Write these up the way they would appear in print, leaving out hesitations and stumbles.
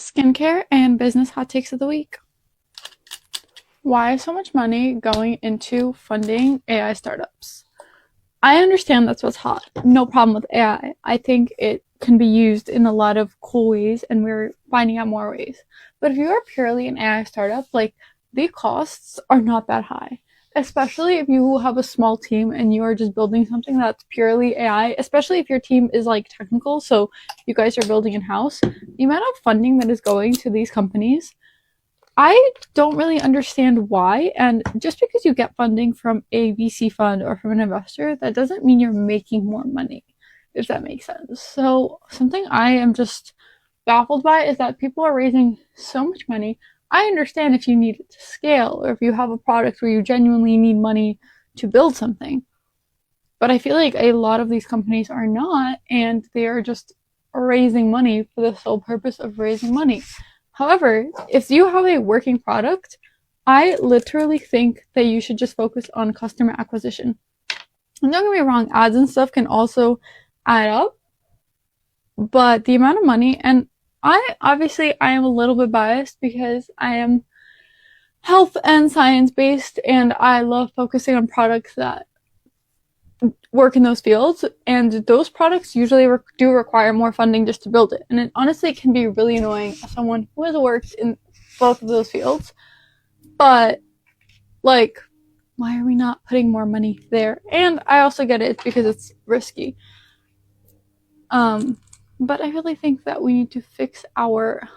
Skincare and business hot takes of the week. Why is so much money going into funding AI startups? I understand that's what's hot. No problem with AI. I think it can be used in a lot of cool ways and we're finding out more ways. But if you are purely an AI startup, like the costs are not that high. Especially if you have a small team and you are just building something that's purely AI, especially if your team is like technical, so you guys are building in house, the amount of funding that is going to these companies, I don't really understand why. And just because you get funding from a VC fund or from an investor, that doesn't mean you're making more money, if that makes sense. So, something I am just baffled by is that people are raising so much money. I understand if you need it to scale or if you have a product where you genuinely need money to build something. But I feel like a lot of these companies are not, and they are just raising money for the sole purpose of raising money. However, if you have a working product, I literally think that you should just focus on customer acquisition. And don't get me wrong, ads and stuff can also add up, but the amount of money, and I am a little bit biased because I am health and science based and I love focusing on products that work in those fields, and those products usually do require more funding just to build it. And it honestly can be really annoying as someone who has worked in both of those fields. But like, why are we not putting more money there? And I also get it because it's risky. But I really think that we need to fix our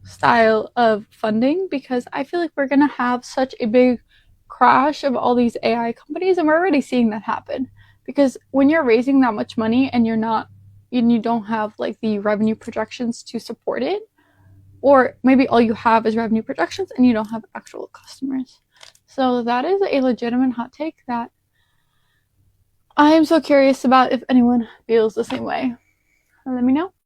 style of funding because I feel like we're gonna have such a big crash of all these AI companies, and we're already seeing that happen. Because when you're raising that much money and you don't have like the revenue projections to support it, or maybe all you have is revenue projections and you don't have actual customers. So that is a legitimate hot take that I am so curious about if anyone feels the same way. Let me know.